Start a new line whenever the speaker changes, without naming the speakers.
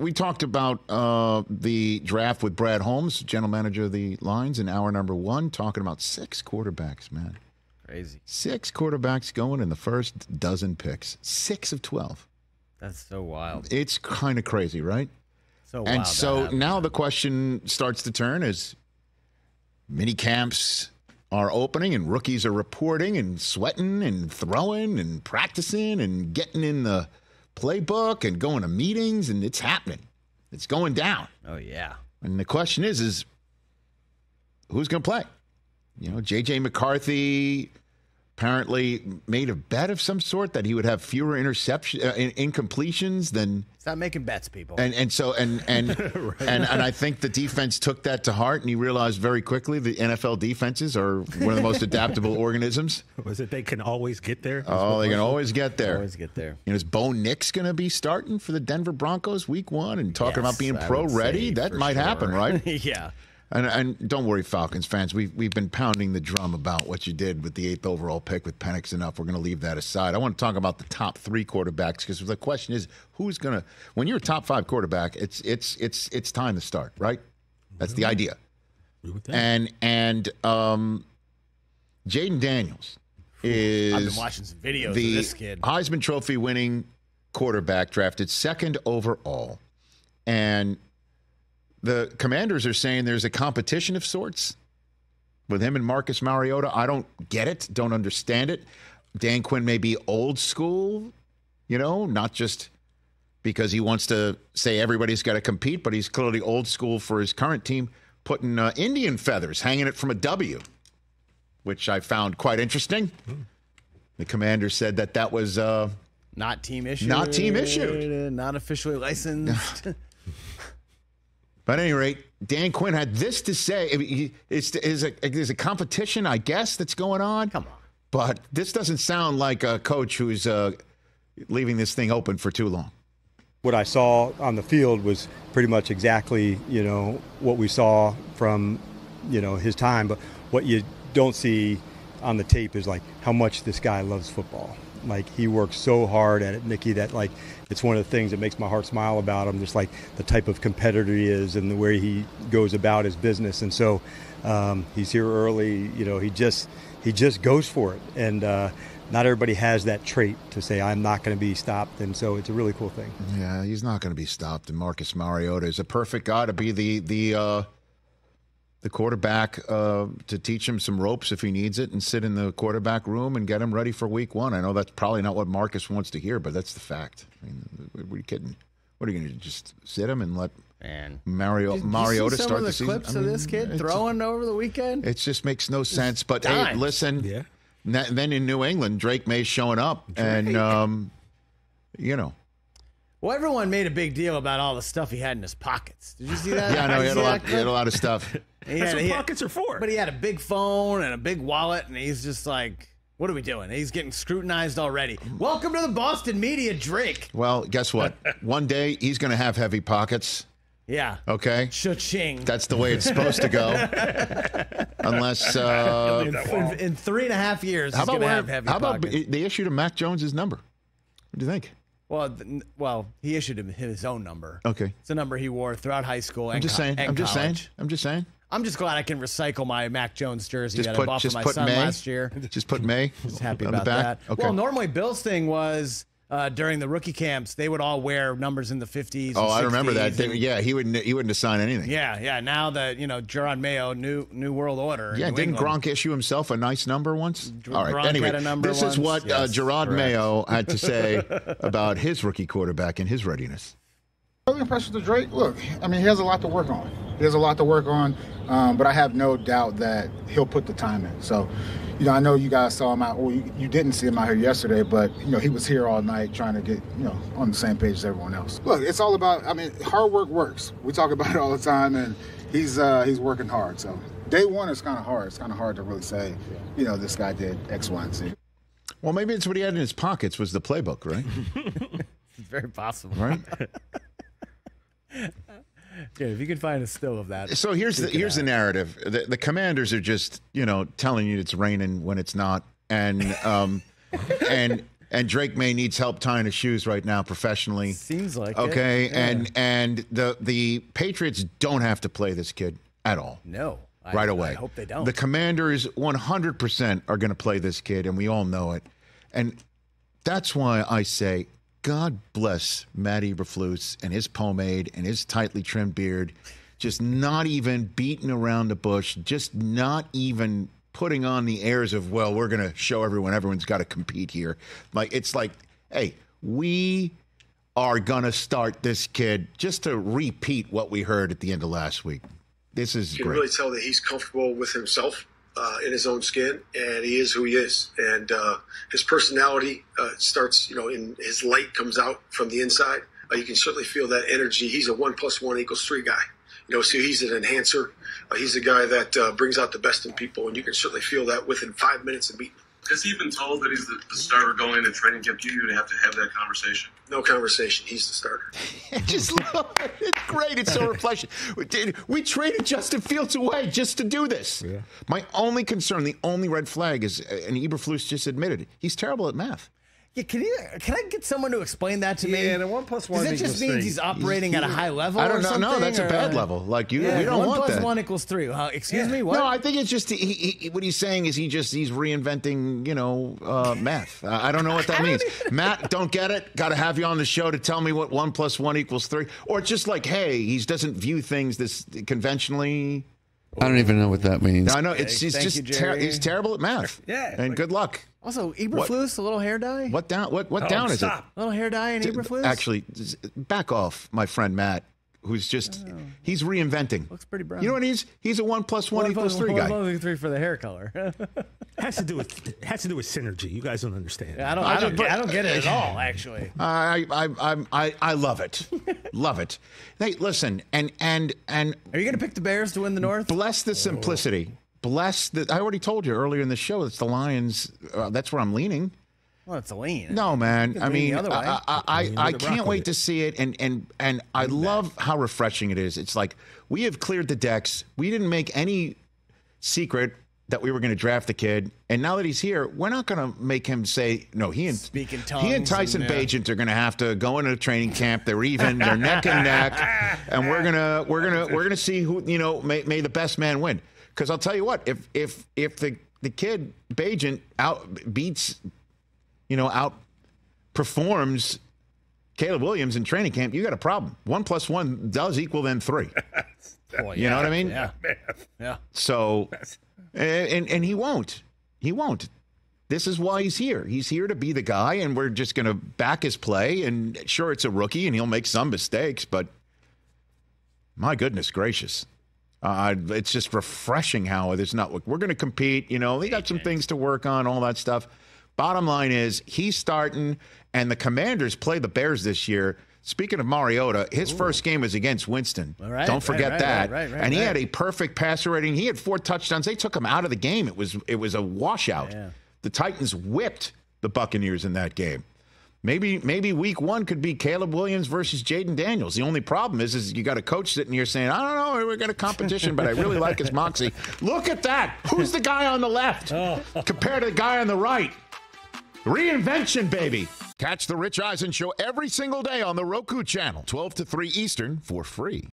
we talked about the draft with Brad Holmes, general manager of the Lions, in hour number 1, talking about 6 quarterbacks, man.
Crazy.
6 quarterbacks going in the first dozen picks. 6 of 12.
That's so wild.
It's kind of crazy, right?
So
and
wild.
so now the question starts to turn as mini camps are opening and rookies are reporting and sweating and throwing and practicing and getting in the playbook and going to meetings, and it's happening. It's going down.
Oh, yeah.
And the question is who's going to play? You know, J.J. McCarthy apparently made a bet of some sort that he would have fewer incompletions than.
Stop making bets, people.
And
Right.
and I think the defense took that to heart, and he realized very quickly the NFL defenses are one of the most adaptable organisms.
Was it they can always get there?
Oh, they can always get there.
Always get there.
You know, is Bo Nix going to be starting for the Denver Broncos week 1 and talking about being
I
pro
would
ready?
say
That
for
might
sure.
happen, right?
Yeah.
And don't worry, Falcons fans. We've been pounding the drum about what you did with the 8th overall pick with Penix enough. We're going to leave that aside. I want to talk about the top 3 quarterbacks because the question is who's going to. When you're a top 5 quarterback, it's time to start, right? That's the idea. And Jaden Daniels is.
I've been watching some videos of
the
this kid.
Heisman Trophy winning quarterback drafted 2nd overall, and the Commanders are saying there's a competition of sorts with him and Marcus Mariota. I don't get it, don't understand it. Dan Quinn may be old school, you know, not just because he wants to say everybody's got to compete, but he's clearly old school for his current team, putting Indian feathers, hanging it from a W, which I found quite interesting. The Commanders said that was
not team issued.
Not team issued.
Not officially licensed.
But at any rate, Dan Quinn had this to say. I mean, there's a competition, I guess, that's going on.
Come on.
But this doesn't sound like a coach who's leaving this thing open for too long.
What I saw on the field was pretty much exactly, you know, what we saw from, you know, his time. But what you don't see on the tape is, like, how much this guy loves football. Like, he works so hard at it, Nikki, that, like, it's one of the things that makes my heart smile about him, just like the type of competitor he is and the way he goes about his business. And so he's here early, you know, he just goes for it. And not everybody has that trait to say, I'm not going to be stopped. And so it's a really cool thing.
Yeah, he's not going to be stopped. And Marcus Mariota is a perfect guy to be the quarterback to teach him some ropes if he needs it and sit in the quarterback room and get him ready for week 1. I know that's probably not what Marcus wants to hear, but that's the fact. I mean, are you kidding? What are you going to just sit him and let Mariota start the season?
Clips of this kid throwing over the weekend?
It just makes no sense. But hey, listen, then in New England, Drake May's showing up. And, you know.
Well, everyone made a big deal about all the stuff he had in his pockets. Did you see that?
Yeah, no, he had a lot of stuff.
That's what pockets are for.
But he had a big phone and a big wallet, and he's just like, what are we doing? He's getting scrutinized already. Welcome to the Boston media, Drake.
Well, guess what? One day he's going to have heavy pockets.
Yeah.
Okay?
Cha-ching.
That's the way it's supposed to go. Unless...
in 3.5 years, he's going to have heavy pockets. How
about they issued him Mac Jones' number? What do you think?
Well, he issued him his own number.
Okay.
It's a number he wore throughout high school and
I'm just saying.
I'm just
saying.
I'm just glad I can recycle my Mac Jones jersey that I bought for my son last year.
Just put May.
Just happy
on
about
the back.
that.
Okay.
Well, normally Bill's thing was during the rookie camps, they would all wear numbers in the 50s.
Oh,
and
I remember that.
and,
he wouldn't assign anything.
Yeah. Now that Gerard Mayo, new world order.
Yeah, didn't Gronk issue himself a nice number once? All right.
Gronk
Anyway,
had a number
this
once.
is what
Yes,
Gerard
correct.
Mayo had to say about his rookie quarterback and his readiness.
Really impressed with Drake. Look, I mean, he has a lot to work on. But I have no doubt that he'll put the time in. So, I know you guys saw him out. Well, you didn't see him out here yesterday, but, he was here all night trying to get, on the same page as everyone else. Look, it's all about, hard work works. We talk about it all the time, and he's working hard. So day one is kind of hard. It's kind of hard to really say, this guy did X, Y, and Z.
Well, maybe it's what he had in his pockets was the playbook, right?
It's very possible.
Right?
Yeah, if you could find a still of that.
So here's the narrative. The Commanders are just, telling you it's raining when it's not. And And Drake May needs help tying his shoes right now professionally.
Seems like
okay.
it. Yeah.
And the Patriots don't have to play this kid at all.
No.
Right away.
I hope they don't.
The Commanders 100% are going to play this kid, and we all know it. And that's why I say, God bless Matt Eberflus and his pomade and his tightly trimmed beard, just not even beating around the bush, just not even putting on the airs of, well, we're going to show everyone's got to compete here. It's like, hey, we are going to start this kid just to repeat what we heard at the end of last week. This is
You can
great.
really tell that he's comfortable with himself in his own skin, and he is who he is. And his personality starts, in his light comes out from the inside. You can certainly feel that energy. He's a 1 + 1 = 3 guy. So he's an enhancer. He's a guy that brings out the best in people, and you can certainly feel that within 5 minutes of meeting.
Has he been told that he's the starter going into training camp? You would have to have that conversation.
No conversation. He's the starter.
Just love it. It's great. It's so refreshing. We traded Justin Fields away just to do this. Yeah. My only concern, the only red flag is, and Eberflus just admitted it, he's terrible at math.
Yeah, can I get someone to explain that to me?
Yeah, the 1 + 1
Does that just mean he's operating at a high level?
I don't know.
Or something,
No, that's a bad
or?
level. Like we
Yeah,
don't want that.
1 + 1 = 3. Excuse me. What?
No, I think it's just what he's saying is he's reinventing math. I don't know what that means. Matt, don't get it. Got to have you on the show to tell me what 1 + 1 = 3, or it's just like, hey, he doesn't view things this conventionally.
I don't even know what that means.
I know he's just he's terrible at math.
Yeah,
and good luck.
Also, Eberflus, a little hair dye.
What down? What down is it?
A little hair dye in Eberflus.
Actually, back off, my friend Matt, who's just he's reinventing.
Looks pretty brown.
You know what he's a 1 + 1 = 3 guy.
1 + 3 for the hair color.
has to do with synergy. You guys don't understand.
I don't get it at all. Actually,
I love it, love it. Hey, listen, and
are you going to pick the Bears to win the North?
Bless the simplicity. Bless the. I already told you earlier in the show. It's the Lions. That's where I'm leaning.
Well, it's a lean.
No, man. I mean,
the other way.
I can't wait to see it, and I love how refreshing it is. It's like we have cleared the decks. We didn't make any secret that we were going to draft the kid, and now that he's here, we're not going to make him say no. He and Tyson Bagent are going to have to go into training camp. They're even. They're neck and neck, and we're gonna see who may the best man win. Because I'll tell you what, if the kid Bagent outperforms Caleb Williams in training camp, you got a problem. 1 + 1 does equal then 3.
Boy,
you know what I mean?
Yeah.
So, and he won't. He won't. This is why he's here. He's here to be the guy, and we're just going to back his play. And sure, it's a rookie, and he'll make some mistakes, but my goodness gracious. It's just refreshing how there's not. We're going to compete. They got some things to work on, all that stuff. Bottom line is he's starting, and the Commanders play the Bears this year. Speaking of Mariota, his first game was against Winston.
Right,
don't forget that.
Right,
he had a perfect passer rating. He had 4 touchdowns. They took him out of the game. It was a washout.
Yeah.
The Titans whipped the Buccaneers in that game. Maybe week 1 could be Caleb Williams versus Jaden Daniels. The only problem is you got a coach sitting here saying, I don't know, we got a competition, but I really like his moxie. Look at that. Who's the guy on the left compared to the guy on the right? Reinvention, baby. Catch the Rich Eisen Show every single day on the Roku channel, 12 to 3 Eastern, for free.